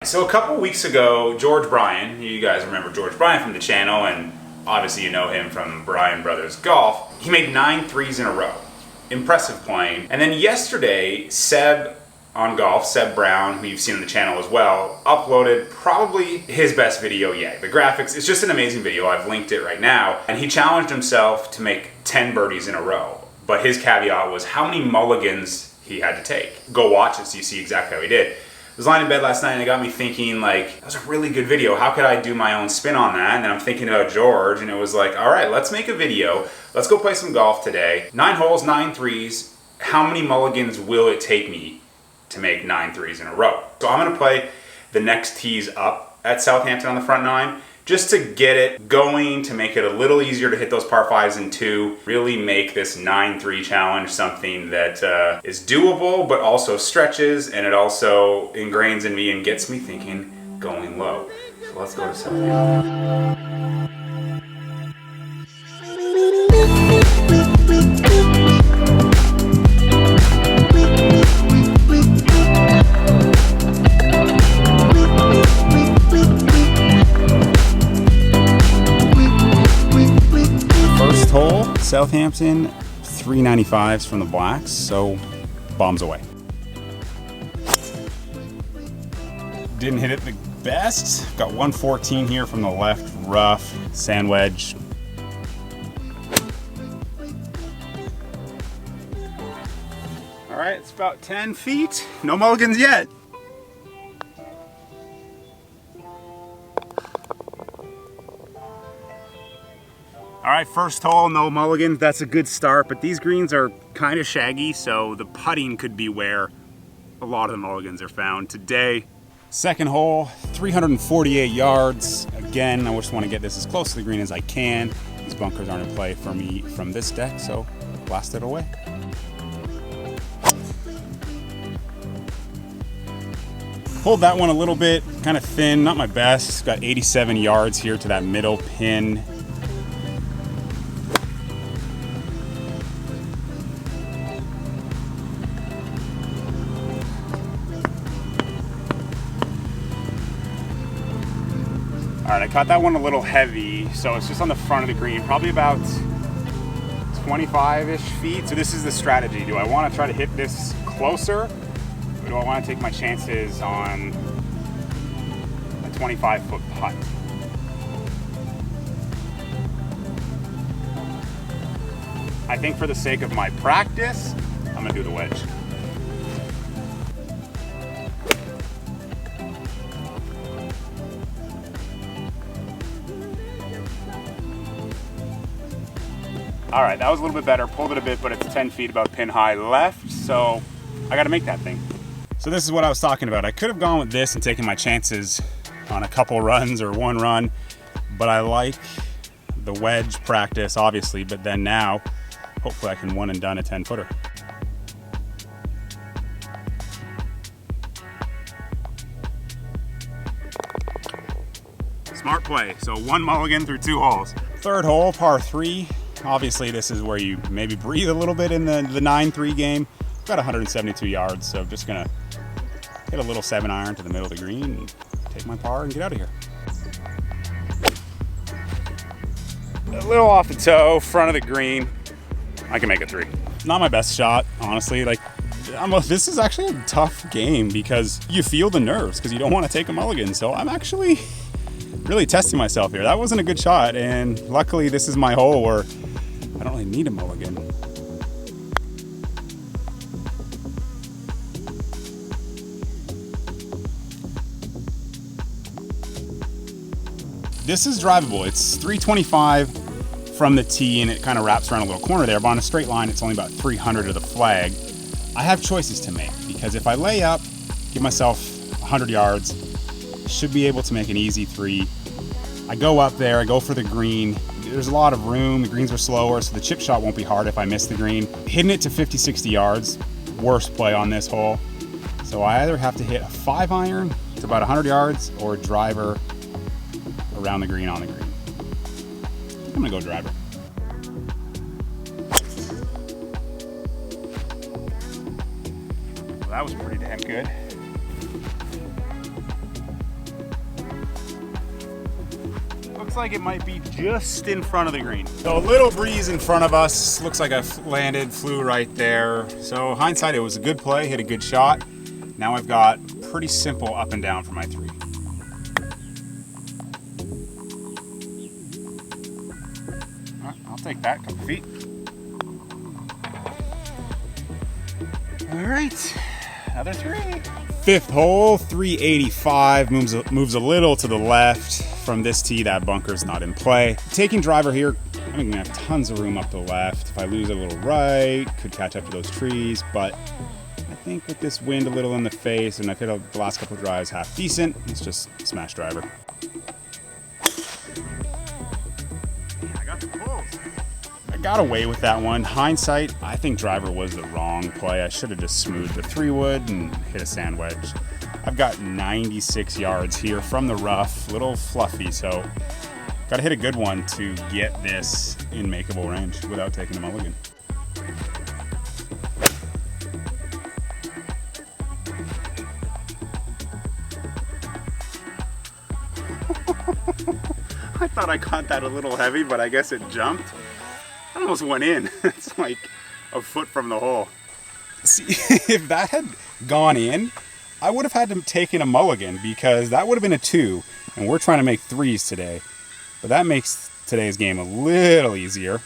so a couple weeks ago, George Bryan, you guys remember George Bryan from the channel, and obviously you know him from Bryan Brothers Golf. He made 9 threes in a row. Impressive playing. And then yesterday, Seb on Golf, Seb Brown, who you've seen on the channel as well, uploaded probably his best video yet. The graphics, it's just an amazing video. I've linked it right now. And he challenged himself to make 10 birdies in a row. But his caveat was how many mulligans he had to take. Go watch it so you see exactly how he did. I was lying in bed last night and it got me thinking, like, that was a really good video. How could I do my own spin on that? And then I'm thinking about George, and it was like, all right, let's make a video. Let's go play some golf today. 9 holes, 9 threes. How many mulligans will it take me to make 9 threes in a row? So I'm gonna play the next tees up at Southampton on the front 9, just to get it going, to make it a little easier to hit those par 5s in 2, really make this 9-3 challenge something that is doable, but also stretches, and it also ingrains in me and gets me thinking going low. So let's go to Southampton. Hole, Southampton, 395s from the blacks, so bombs away. Didn't hit it the best. Got 114 here from the left, rough, sand wedge. All right, it's about 10 feet. No mulligans yet. All right, first hole, no mulligans. That's a good start, but these greens are kind of shaggy, so the putting could be where a lot of the mulligans are found today. Second hole, 348 yards. Again, I just want to get this as close to the green as I can. These bunkers aren't in play for me from this deck, so blast it away. Pulled that one a little bit, kind of thin, not my best. Got 87 yards here to that middle pin. All right, I caught that one a little heavy, so it's just on the front of the green, probably about 25-ish feet. So this is the strategy. Do I want to try to hit this closer, or do I want to take my chances on a 25-foot putt? I think for the sake of my practice, I'm gonna do the wedge. All right, that was a little bit better. Pulled it a bit, but it's 10 feet about pin high left, so I gotta make that thing. So this is what I was talking about. I could have gone with this and taken my chances on a couple runs or one run, but I like the wedge practice, obviously, but then now, hopefully I can one and done a 10-footer. Smart play, so 1 mulligan through 2 holes. Third hole, par 3. Obviously, this is where you maybe breathe a little bit in the 9-3 game. Got 172 yards, so I'm just gonna hit a little 7-iron to the middle of the green and take my par and get out of here. A little off the toe, front of the green. I can make a 3. Not my best shot, honestly. Like, this is actually a tough game because you feel the nerves because you don't want to take a mulligan. So I'm actually really testing myself here. That wasn't a good shot, and luckily this is my hole where I don't really need a mulligan. This is drivable. It's 325 from the tee, and it kind of wraps around a little corner there, but on a straight line, it's only about 300 to the flag. I have choices to make because if I lay up, give myself 100 yards, should be able to make an easy 3. I go up there, I go for the green. There's a lot of room, the greens are slower, so the chip shot won't be hard if I miss the green. Hitting it to 50, 60 yards, worst play on this hole. So I either have to hit a 5-iron to about 100 yards or a driver around the green on the green. I'm gonna go driver. Well, that was pretty damn good. like it might be just in front of the green. So a little breeze in front of us. Looks like I landed, flew right there. So hindsight, it was a good play, hit a good shot. Now I've got pretty simple up and down for my 3. All right, I'll take that, couple feet. All right, another 3. 5th hole, 385, moves a little to the left from this tee. That bunker's not in play. Taking driver here, I'm gonna have tons of room up the left. If I lose a little right, could catch up to those trees, but I think with this wind a little in the face, and I've hit the last couple of drives half decent, it's just smash driver. I got the pulls. I got away with that one. Hindsight, I think driver was the wrong play. I should have just smoothed the 3-wood and hit a sand wedge. I've got 96 yards here from the rough, little fluffy, so gotta hit a good one to get this in makeable range without taking a mulligan. I thought I caught that a little heavy, but I guess it jumped. I almost went in. It's like a foot from the hole. See, if that had gone in, I would have had to take in a mulligan because that would have been a 2, and we're trying to make 3s today. But that makes today's game a little easier.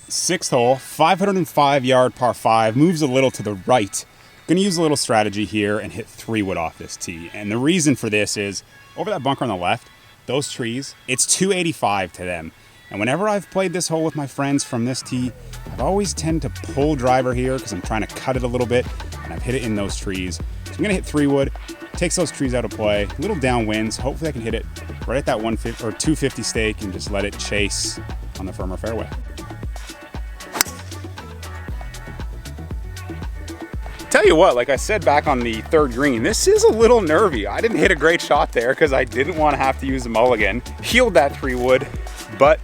6th hole, 505-yard par 5, moves a little to the right. Going to use a little strategy here and hit 3-wood off this tee. And the reason for this is, over that bunker on the left, those trees, it's 285 to them. And whenever I've played this hole with my friends from this tee, I've always tend to pull driver here because I'm trying to cut it a little bit, and I've hit it in those trees. So I'm going to hit 3-wood, takes those trees out of play, a little downwinds. Hopefully I can hit it right at that 150 or 250 stake and just let it chase on the firmer fairway. Tell you what, like I said back on the 3rd green, this is a little nervy. I didn't hit a great shot there because I didn't want to have to use a mulligan. Healed that 3-wood, but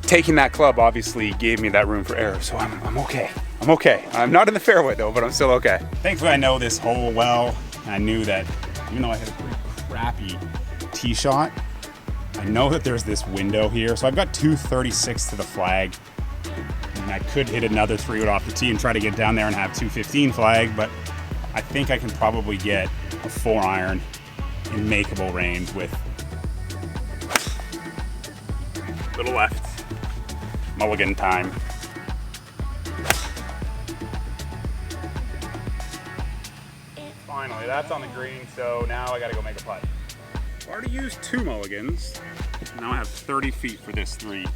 taking that club obviously gave me that room for error, so I'm okay. I'm okay. I'm not in the fairway though, but I'm still okay. Thankfully I know this hole well. I knew that even though I hit a pretty crappy tee shot, I know that there's this window here. So I've got 236 to the flag. And I could hit another 3-wood off the tee and try to get down there and have 215 flag, but I think I can probably get a 4-iron in makeable range with little left, mulligan time. Finally, that's on the green, so now I gotta go make a putt. I've already used 2 mulligans. Now I have 30 feet for this 3.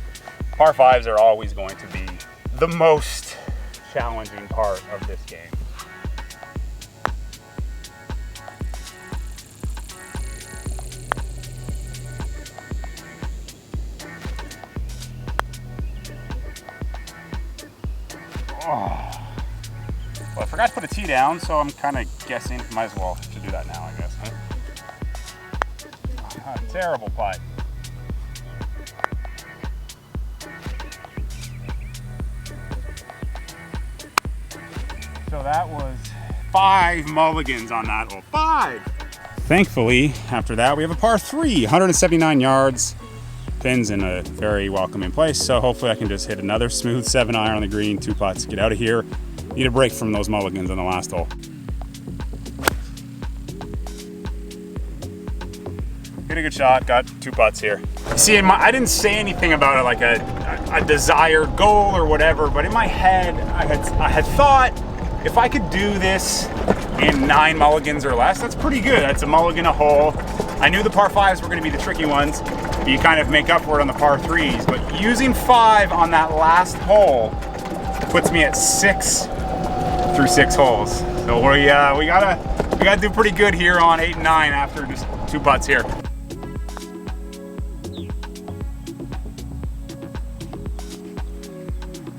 Par 5s are always going to be the most challenging part of this game. Oh. Well, I forgot to put a tee down, so I'm kind of guessing might as well should do that now, I guess. Huh? Terrible putt. So that was 5 mulligans on that hole. 5! Thankfully, after that, we have a par 3, 179 yards. Pins in a very welcoming place, so hopefully I can just hit another smooth 7-iron on the green, 2 putts, get out of here. Need a break from those mulligans on the last hole. Hit a good shot, got 2 putts here. See, I didn't say anything about it like a desired goal or whatever, but in my head, I had thought, if I could do this in 9 mulligans or less, that's pretty good. That's a mulligan a hole. I knew the par 5s were going to be the tricky ones. You kind of make up for it on the par 3s, but using 5 on that last hole puts me at 6 through 6 holes. So we gotta do pretty good here on 8 and 9 after just 2 putts here.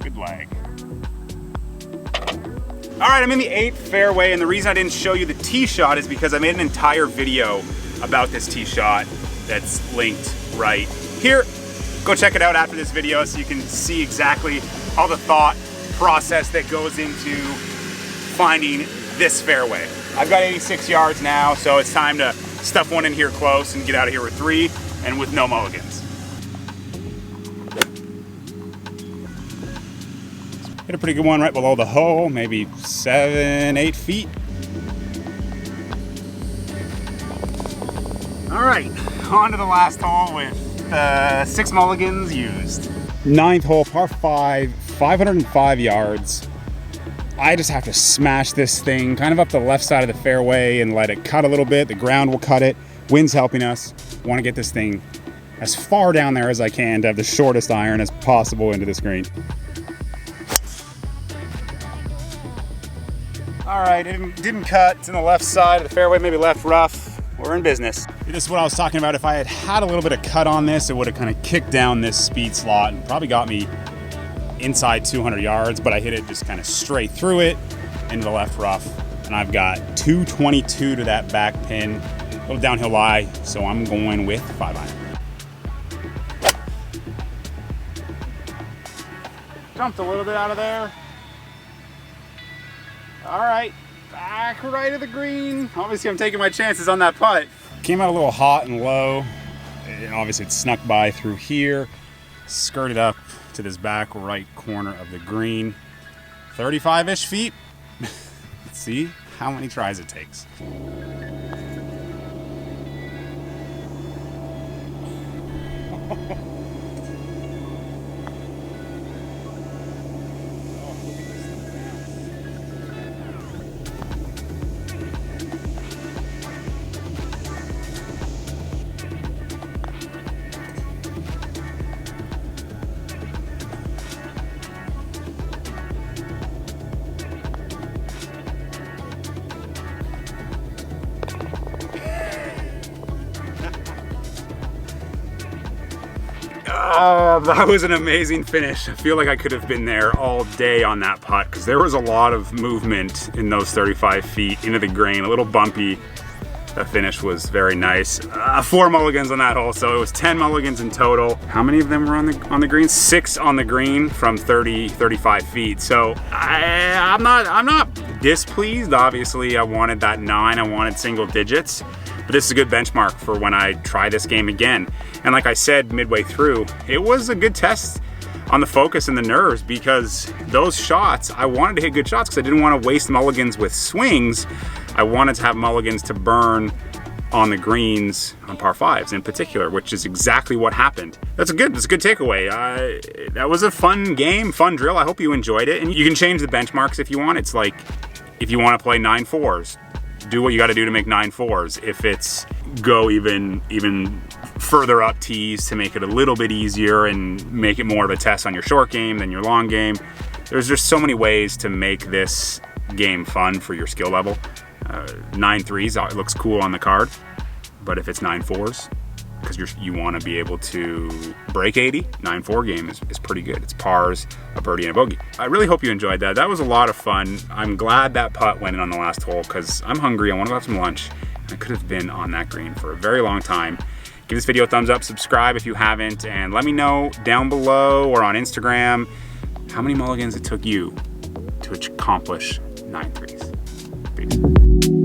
Good lag. All right, I'm in the 8th fairway, and the reason I didn't show you the tee shot is because I made an entire video about this tee shot that's linked right here. Go check it out after this video so you can see exactly all the thought process that goes into finding this fairway. I've got 86 yards now, so it's time to stuff one in here close and get out of here with 3 and with no mulligans. Hit a pretty good one right below the hole, maybe 7-8 feet. All right, on to the last hole with 6 mulligans used. 9th hole, par 5, 505 yards. I just have to smash this thing kind of up the left side of the fairway and let it cut a little bit. The ground will cut it. Wind's helping us. Want to get this thing as far down there as I can to have the shortest iron as possible into this green. All right, it didn't cut. It's in the left side of the fairway, maybe left rough. We're in business. This is what I was talking about. If I had a little bit of cut on this, it would have kind of kicked down this speed slot and probably got me inside 200 yards, but I hit it just kind of straight through it into the left rough. And I've got 222 to that back pin, a little downhill lie, so I'm going with 5 iron. Jumped a little bit out of there. All right, back right of the green. Obviously, I'm taking my chances on that putt. Came out a little hot and low. And obviously, it snuck by through here, skirted up to this back right corner of the green. 35-ish feet. Let's see how many tries it takes. Oh, that was an amazing finish. I feel like I could have been there all day on that putt because there was a lot of movement in those 35 feet into the green, a little bumpy. That finish was very nice. 4 mulligans on that hole, so it was 10 mulligans in total. How many of them were on the green? 6 on the green from 35 feet. So I'm not displeased. Obviously, I wanted that 9. I wanted single digits. But this is a good benchmark for when I try this game again. And like I said midway through, it was a good test on the focus and the nerves because those shots, I wanted to hit good shots because I didn't want to waste mulligans with swings. I wanted to have mulligans to burn on the greens on par 5s in particular, which is exactly what happened. That's a good takeaway. That was a fun game, fun drill. I hope you enjoyed it. And you can change the benchmarks if you want. It's like, if you want to play 9 4s, do what you got to do to make 9 4s. If it's go even further up tees to make it a little bit easier and make it more of a test on your short game than your long game. There's just so many ways to make this game fun for your skill level. 9 3s, it looks cool on the card, but if it's 9 4s, because you want to be able to break 80, 9-4 game is pretty good. It's pars, a birdie, and a bogey. I really hope you enjoyed that. That was a lot of fun. I'm glad that putt went in on the last hole because I'm hungry. I want to have some lunch. I could have been on that green for a very long time. Give this video a thumbs up, subscribe if you haven't, and let me know down below or on Instagram how many mulligans it took you to accomplish 9 3s. Peace.